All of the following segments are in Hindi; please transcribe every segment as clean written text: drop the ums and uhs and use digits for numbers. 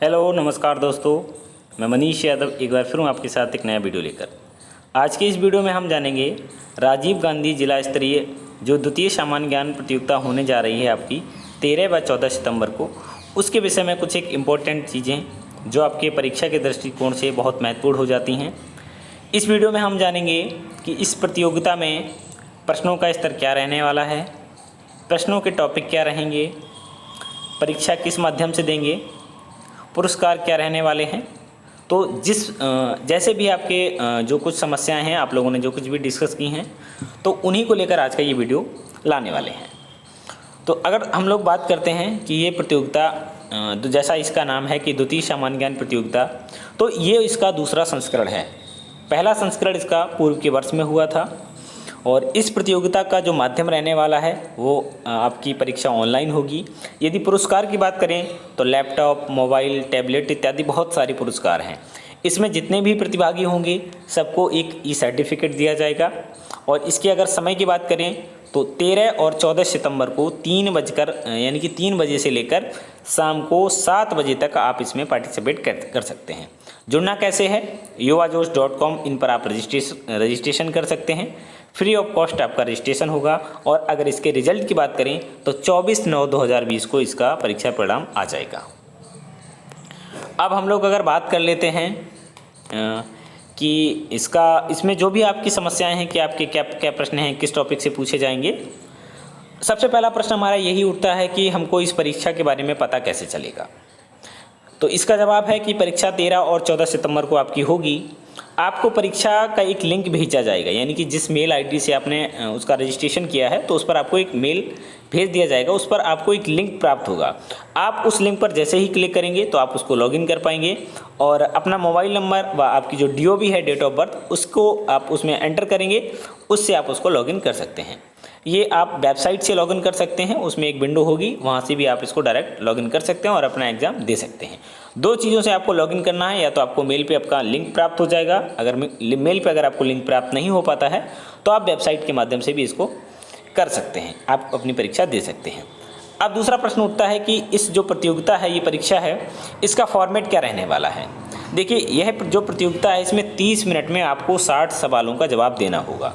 हेलो नमस्कार दोस्तों, मैं मनीष यादव एक बार फिर हूँ आपके साथ एक नया वीडियो लेकर। आज के इस वीडियो में हम जानेंगे राजीव गांधी जिला स्तरीय जो द्वितीय सामान्य ज्ञान प्रतियोगिता होने जा रही है आपकी 13 व 14 सितंबर को, उसके विषय में कुछ एक इम्पोर्टेंट चीज़ें जो आपके परीक्षा के दृष्टिकोण से बहुत महत्वपूर्ण हो जाती हैं। इस वीडियो में हम जानेंगे कि इस प्रतियोगिता में प्रश्नों का स्तर क्या रहने वाला है, प्रश्नों के टॉपिक क्या रहेंगे, परीक्षा किस माध्यम से देंगे, पुरस्कार क्या रहने वाले हैं। तो जैसे भी आपके जो कुछ समस्याएं हैं, आप लोगों ने जो कुछ भी डिस्कस की हैं, तो उन्हीं को लेकर आज का ये वीडियो लाने वाले हैं। तो अगर हम लोग बात करते हैं कि ये प्रतियोगिता जैसा इसका नाम है कि द्वितीय सामान्य ज्ञान प्रतियोगिता, तो ये इसका दूसरा संस्करण है। पहला संस्करण इसका पूर्व के वर्ष में हुआ था और इस प्रतियोगिता का जो माध्यम रहने वाला है वो आपकी परीक्षा ऑनलाइन होगी। यदि पुरस्कार की बात करें तो लैपटॉप, मोबाइल, टैबलेट इत्यादि बहुत सारे पुरस्कार हैं। इसमें जितने भी प्रतिभागी होंगे सबको एक ई सर्टिफिकेट दिया जाएगा। और इसके अगर समय की बात करें तो 13 और 14 सितंबर को 3 बजे से लेकर शाम को 7 बजे तक आप इसमें पार्टिसिपेट कर सकते हैं। जुड़ना कैसे है, yuvajosh.com इन पर आप रजिस्ट्रेशन कर सकते हैं। फ्री ऑफ कॉस्ट आपका रजिस्ट्रेशन होगा। और अगर इसके रिजल्ट की बात करें तो 24/9/2020 को इसका परीक्षा परिणाम आ जाएगा। अब हम लोग अगर बात कर लेते हैं कि इसमें जो भी आपकी समस्याएं हैं कि आपके क्या क्या प्रश्न हैं, किस टॉपिक से पूछे जाएंगे। सबसे पहला प्रश्न हमारा यही उठता है कि हमको इस परीक्षा के बारे में पता कैसे चलेगा। तो इसका जवाब है कि परीक्षा 13 और 14 सितंबर को आपकी होगी। आपको परीक्षा का एक लिंक भेजा जाएगा, यानी कि जिस मेल आईडी से आपने उसका रजिस्ट्रेशन किया है तो उस पर आपको एक मेल भेज दिया जाएगा। उस पर आपको एक लिंक प्राप्त होगा। आप उस लिंक पर जैसे ही क्लिक करेंगे तो आप उसको लॉगिन कर पाएंगे और अपना मोबाइल नंबर व आपकी जो DOB है, डेट ऑफ बर्थ, उसको आप उसमें एंटर करेंगे, उससे आप उसको लॉगिन कर सकते हैं। ये आप वेबसाइट से लॉगिन कर सकते हैं, उसमें एक विंडो होगी, वहाँ से भी आप इसको डायरेक्ट लॉगिन कर सकते हैं और अपना एग्ज़ाम दे सकते हैं। दो चीज़ों से आपको लॉगिन करना है, या तो आपको मेल पे आपका लिंक प्राप्त हो जाएगा। अगर मेल पे अगर आपको लिंक प्राप्त नहीं हो पाता है तो आप वेबसाइट के माध्यम से भी इसको कर सकते हैं, आप अपनी परीक्षा दे सकते हैं। अब दूसरा प्रश्न उठता है कि इस जो प्रतियोगिता है, ये परीक्षा है, इसका फॉर्मेट क्या रहने वाला है। देखिए, यह जो प्रतियोगिता है इसमें 30 मिनट में आपको 60 सवालों का जवाब देना होगा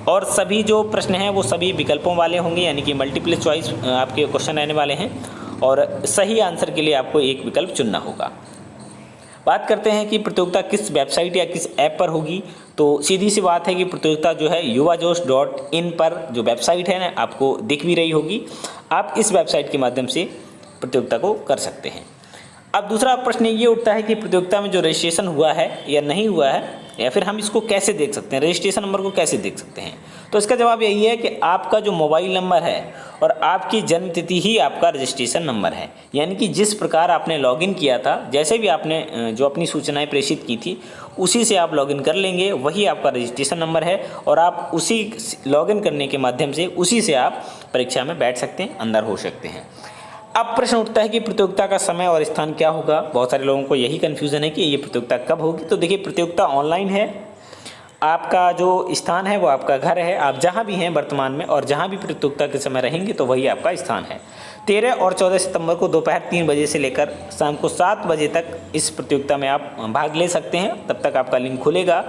और सभी जो प्रश्न हैं वो सभी विकल्पों वाले होंगे, यानी कि मल्टीपल चॉइस आपके क्वेश्चन रहने वाले हैं और सही आंसर के लिए आपको एक विकल्प चुनना होगा। बात करते हैं कि प्रतियोगिता किस वेबसाइट या किस ऐप पर होगी। तो सीधी सी बात है कि प्रतियोगिता जो है yuvajosh.in पर जो वेबसाइट है ना, आपको दिख भी रही होगी। आप इस वेबसाइट के माध्यम से प्रतियोगिता को कर सकते हैं। अब दूसरा प्रश्न ये उठता है कि प्रतियोगिता में जो रजिस्ट्रेशन हुआ है या नहीं हुआ है, या फिर हम इसको कैसे देख सकते हैं, रजिस्ट्रेशन नंबर को कैसे देख सकते हैं। तो इसका जवाब यही है कि आपका जो मोबाइल नंबर है और आपकी जन्म तिथि ही आपका रजिस्ट्रेशन नंबर है। यानी कि जिस प्रकार आपने लॉगिन किया था, जैसे भी आपने जो अपनी सूचनाएं प्रेषित की थी, उसी से आप लॉगिन कर लेंगे, वही आपका रजिस्ट्रेशन नंबर है और आप उसी लॉगिन करने के माध्यम से उसी से आप परीक्षा में बैठ सकते हैं, अंदर हो सकते हैं। अब प्रश्न उठता है कि प्रतियोगिता का समय और स्थान क्या होगा। बहुत सारे लोगों को यही कन्फ्यूज़न है कि ये प्रतियोगिता कब होगी। तो देखिए, प्रतियोगिता ऑनलाइन है। आपका जो स्थान है वो आपका घर है, आप जहाँ भी हैं वर्तमान में, और जहाँ भी प्रतियोगिता के समय रहेंगे तो वही आपका स्थान है। 13 और 14 सितंबर को दोपहर 3 बजे से लेकर शाम को 7 बजे तक इस प्रतियोगिता में आप भाग ले सकते हैं। तब तक आपका लिंक खुलेगा।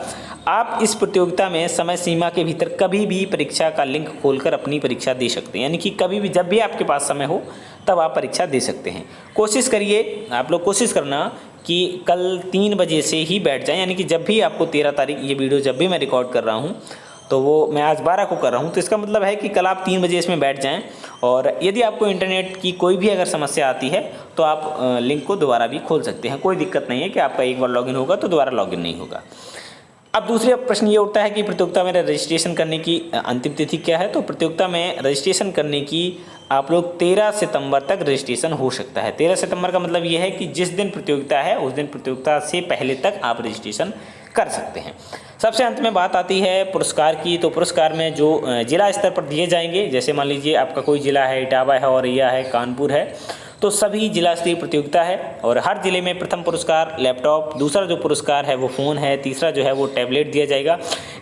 आप इस प्रतियोगिता में समय सीमा के भीतर कभी भी परीक्षा का लिंक खोलकर अपनी परीक्षा दे सकते हैं, यानी कि कभी भी जब भी आपके पास समय हो तब आप परीक्षा दे सकते हैं। कोशिश करिए, आप लोग कोशिश करना कि कल 3 बजे से ही बैठ जाएं, यानी कि जब भी आपको 13 तारीख, ये वीडियो जब भी मैं रिकॉर्ड कर रहा हूँ तो वो मैं आज 12 को कर रहा हूँ, तो इसका मतलब है कि कल आप 3 बजे इसमें बैठ जाएं। और यदि आपको इंटरनेट की कोई भी अगर समस्या आती है तो आप लिंक को दोबारा भी खोल सकते हैं। कोई दिक्कत नहीं है कि आपका एक बार लॉगिन होगा तो दोबारा लॉगिन नहीं होगा। अब दूसरा प्रश्न ये उठता है कि प्रतियोगिता में रजिस्ट्रेशन करने की अंतिम तिथि क्या है। तो प्रतियोगिता में रजिस्ट्रेशन करने की आप लोग 13 सितंबर तक रजिस्ट्रेशन हो सकता है। 13 सितंबर का मतलब ये है कि जिस दिन प्रतियोगिता है उस दिन प्रतियोगिता से पहले तक आप रजिस्ट्रेशन कर सकते हैं। सबसे अंत में बात आती है पुरस्कार की। तो पुरस्कार में जो जिला स्तर पर दिए जाएंगे, जैसे मान लीजिए आपका कोई जिला है, इटावा है, औरैया है, कानपुर है, तो सभी जिला स्तरीय प्रतियोगिता है और हर जिले में प्रथम पुरस्कार लैपटॉप, दूसरा जो पुरस्कार है वो फ़ोन है, तीसरा जो है वो टैबलेट दिया जाएगा।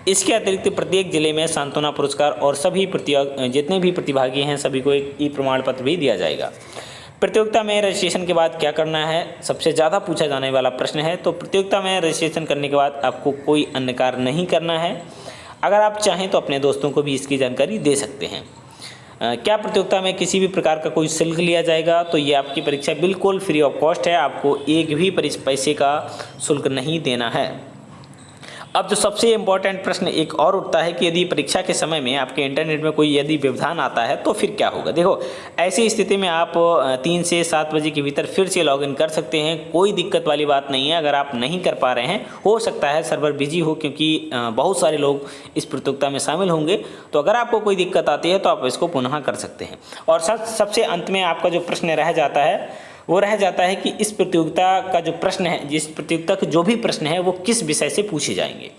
इसके अतिरिक्त प्रत्येक जिले में सांत्वना पुरस्कार और सभी जितने भी प्रतिभागी हैं सभी को एक ई प्रमाण पत्र भी दिया जाएगा। प्रतियोगिता में रजिस्ट्रेशन के बाद क्या करना है, सबसे ज़्यादा पूछा जाने वाला प्रश्न है। तो प्रतियोगिता में रजिस्ट्रेशन करने के बाद आपको कोई अन्य कार्य नहीं करना है। अगर आप चाहें तो अपने दोस्तों को भी इसकी जानकारी दे सकते हैं। क्या प्रतियोगिता में किसी भी प्रकार का कोई शुल्क लिया जाएगा? तो ये आपकी परीक्षा बिल्कुल फ्री ऑफ कॉस्ट है, आपको एक भी पैसे का शुल्क नहीं देना है। अब जो सबसे इम्पॉर्टेंट प्रश्न एक और उठता है कि यदि परीक्षा के समय में आपके इंटरनेट में कोई यदि व्यवधान आता है तो फिर क्या होगा। देखो, ऐसी स्थिति में आप 3 से 7 बजे के भीतर फिर से लॉगिन कर सकते हैं, कोई दिक्कत वाली बात नहीं है। अगर आप नहीं कर पा रहे हैं, हो सकता है सर्वर बिजी हो, क्योंकि बहुत सारे लोग इस प्रतियोगिता में शामिल होंगे, तो अगर आपको कोई दिक्कत आती है तो आप इसको पुनः कर सकते हैं। और सबसे अंत में आपका जो प्रश्न रह जाता है वो रह जाता है कि इस प्रतियोगिता का जो प्रश्न है, जिस प्रतियोगिता के जो भी प्रश्न है वो किस विषय से पूछे जाएंगे।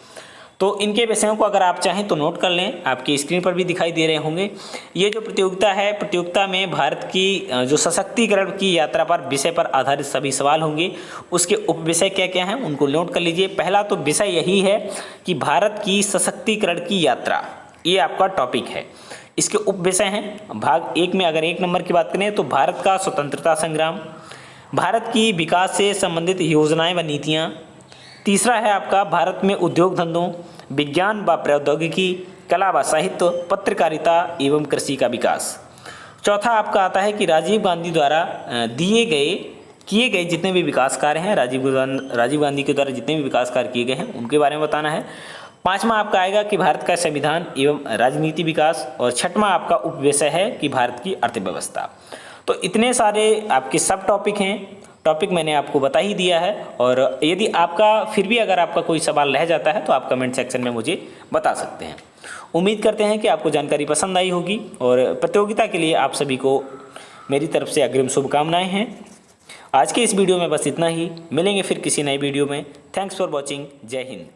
तो इनके विषयों को अगर आप चाहें तो नोट कर लें, आपकी स्क्रीन पर भी दिखाई दे रहे होंगे। ये जो प्रतियोगिता है, प्रतियोगिता में भारत की जो सशक्तिकरण की यात्रा पर विषय पर आधारित सभी सवाल होंगे। उसके उपविषय क्या क्या हैं उनको नोट कर लीजिए। पहला तो विषय यही है कि भारत की सशक्तिकरण की यात्रा, ये आपका टॉपिक है। इसके उपविषय हैं भाग 1 में अगर 1 नंबर की बात करें तो भारत का स्वतंत्रता संग्राम, भारत की विकास से संबंधित योजनाएं व नीतियाँ। तीसरा है आपका भारत में उद्योग धंधों, विज्ञान व प्रौद्योगिकी, कला व साहित्य, पत्रकारिता एवं कृषि का विकास। चौथा आपका आता है कि राजीव गांधी द्वारा किए गए जितने भी विकास कार्य हैं, राजीव गांधी के द्वारा जितने भी विकास कार्य किए गए हैं उनके बारे में बताना है। पांचवा आपका आएगा कि भारत का संविधान एवं राजनीति विकास, और छठवां आपका उपविषय है कि भारत की अर्थव्यवस्था। तो इतने सारे आपके सब टॉपिक हैं, टॉपिक मैंने आपको बता ही दिया है। और यदि आपका फिर भी अगर आपका कोई सवाल रह जाता है तो आप कमेंट सेक्शन में मुझे बता सकते हैं। उम्मीद करते हैं कि आपको जानकारी पसंद आई होगी, और प्रतियोगिता के लिए आप सभी को मेरी तरफ से अग्रिम शुभकामनाएँ हैं। आज के इस वीडियो में बस इतना ही, मिलेंगे फिर किसी नए वीडियो में। Thanks for watching. जय हिंद।